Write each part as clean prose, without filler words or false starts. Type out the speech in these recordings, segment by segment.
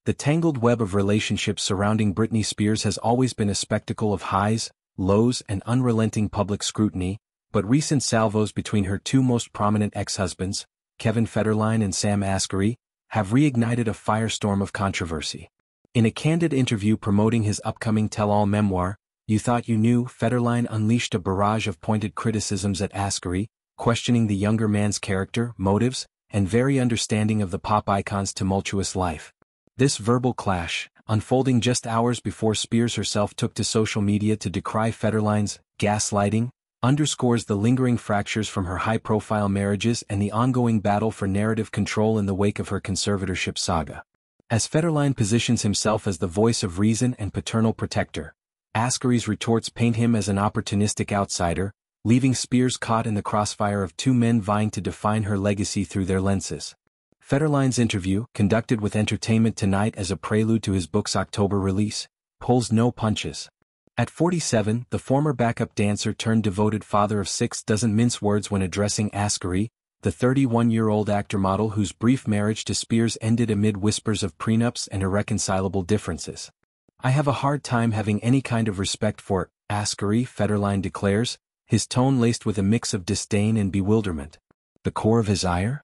The tangled web of relationships surrounding Britney Spears has always been a spectacle of highs, lows, and unrelenting public scrutiny, but recent salvos between her two most prominent ex-husbands, Kevin Federline and Sam Asghari, have reignited a firestorm of controversy. In a candid interview promoting his upcoming tell-all memoir, You Thought You Knew, Federline unleashed a barrage of pointed criticisms at Asghari, questioning the younger man's character, motives, and very understanding of the pop icon's tumultuous life. This verbal clash, unfolding just hours before Spears herself took to social media to decry Federline's gaslighting, underscores the lingering fractures from her high-profile marriages and the ongoing battle for narrative control in the wake of her conservatorship saga. As Federline positions himself as the voice of reason and paternal protector, Asghari's retorts paint him as an opportunistic outsider, leaving Spears caught in the crossfire of two men vying to define her legacy through their lenses. Federline's interview, conducted with Entertainment Tonight as a prelude to his book's October release, pulls no punches. At 47, the former backup dancer turned devoted father of six doesn't mince words when addressing Asghari, the 31-year-old actor-model whose brief marriage to Spears ended amid whispers of prenups and irreconcilable differences. I have a hard time having any kind of respect for Asghari, Federline declares, his tone laced with a mix of disdain and bewilderment. The core of his ire?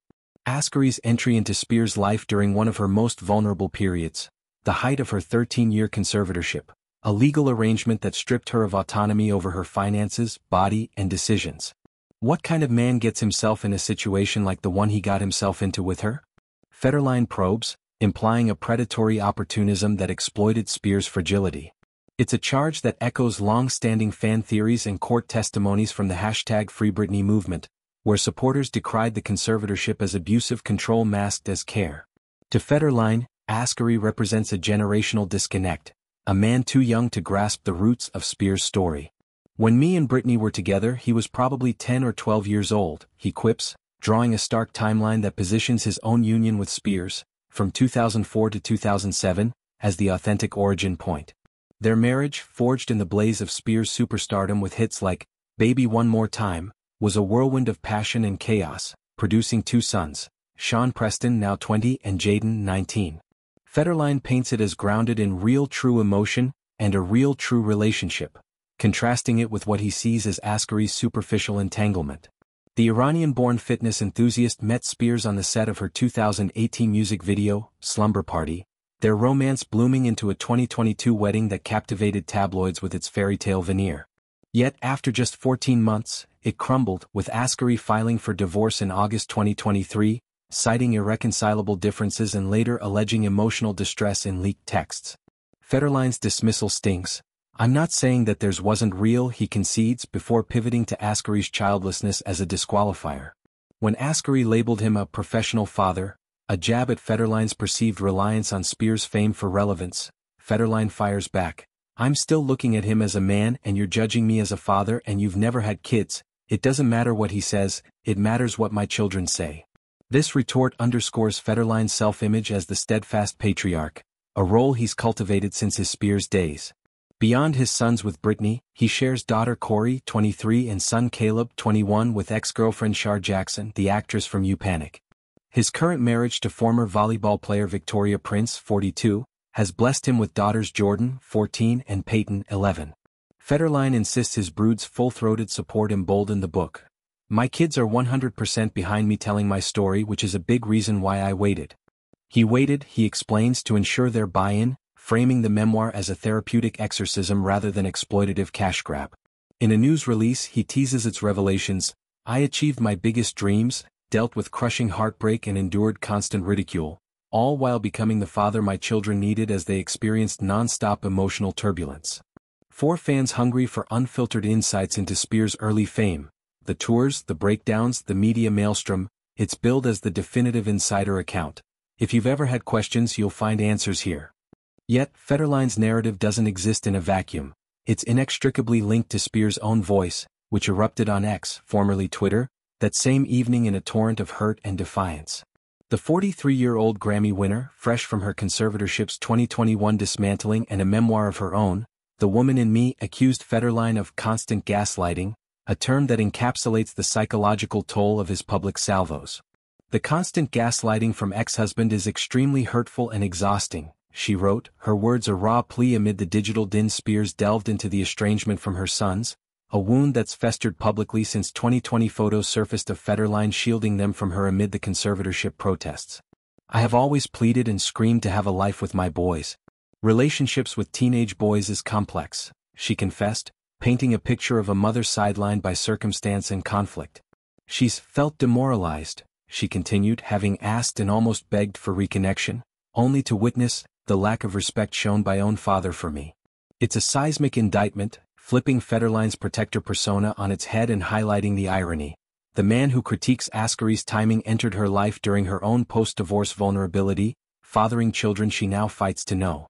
Asghari's entry into Spears' life during one of her most vulnerable periods, the height of her 13-year conservatorship, a legal arrangement that stripped her of autonomy over her finances, body, and decisions. What kind of man gets himself in a situation like the one he got himself into with her? Federline probes, implying a predatory opportunism that exploited Spears' fragility. It's a charge that echoes long-standing fan theories and court testimonies from the #FreeBritney movement, where supporters decried the conservatorship as abusive control masked as care. To Federline, Asghari represents a generational disconnect, a man too young to grasp the roots of Spears' story. When me and Britney were together, he was probably 10 or 12 years old, he quips, drawing a stark timeline that positions his own union with Spears, from 2004 to 2007, as the authentic origin point. Their marriage, forged in the blaze of Spears' superstardom with hits like Baby One More Time, was a whirlwind of passion and chaos, producing two sons, Sean Preston now 20 and Jaden 19. Federline paints it as grounded in real true emotion and a real true relationship, contrasting it with what he sees as Asghari's superficial entanglement. The Iranian-born fitness enthusiast met Spears on the set of her 2018 music video, Slumber Party, their romance blooming into a 2022 wedding that captivated tabloids with its fairy tale veneer. Yet after just 14 months, it crumbled, with Asghari filing for divorce in August 2023, citing irreconcilable differences and later alleging emotional distress in leaked texts. Federline's dismissal stings. I'm not saying that theirs wasn't real, he concedes before pivoting to Asghari's childlessness as a disqualifier. When Asghari labeled him a professional father, a jab at Federline's perceived reliance on Spears' fame for relevance, Federline fires back. I'm still looking at him as a man and you're judging me as a father and you've never had kids. It doesn't matter what he says, it matters what my children say. This retort underscores Federline's self-image as the steadfast patriarch, a role he's cultivated since his Spears days. Beyond his sons with Britney, he shares daughter Corey, 23, and son Caleb, 21, with ex-girlfriend Shar Jackson, the actress from You Panic. His current marriage to former volleyball player Victoria Prince, 42, has blessed him with daughters Jordan, 14, and Peyton, 11. Federline insists his brood's full-throated support emboldened the book. My kids are 100% behind me telling my story, which is a big reason why I waited. He waited, he explains, to ensure their buy-in, framing the memoir as a therapeutic exorcism rather than exploitative cash grab. In a news release, he teases its revelations. I achieved my biggest dreams, dealt with crushing heartbreak and endured constant ridicule, all while becoming the father my children needed as they experienced non-stop emotional turbulence. For fans hungry for unfiltered insights into Spears' early fame, the tours, the breakdowns, the media maelstrom, it's billed as the definitive insider account. If you've ever had questions, you'll find answers here. Yet, Federline's narrative doesn't exist in a vacuum. It's inextricably linked to Spears' own voice, which erupted on X, formerly Twitter, that same evening in a torrent of hurt and defiance. The 43-year-old Grammy winner, fresh from her conservatorship's 2021 dismantling and a memoir of her own, The Woman in Me, accused Federline of constant gaslighting, a term that encapsulates the psychological toll of his public salvos. The constant gaslighting from ex-husband is extremely hurtful and exhausting, she wrote, her words a raw plea amid the digital din. Spears delved into the estrangement from her sons, a wound that's festered publicly since 2020. Photos surfaced of Federline shielding them from her amid the conservatorship protests. I have always pleaded and screamed to have a life with my boys. Relationships with teenage boys is complex, she confessed, painting a picture of a mother sidelined by circumstance and conflict. She's felt demoralized, she continued, having asked and almost begged for reconnection, only to witness the lack of respect shown by own father for me. It's a seismic indictment, flipping Federline's protector persona on its head and highlighting the irony. The man who critiques Asghari's timing entered her life during her own post-divorce vulnerability, fathering children she now fights to know.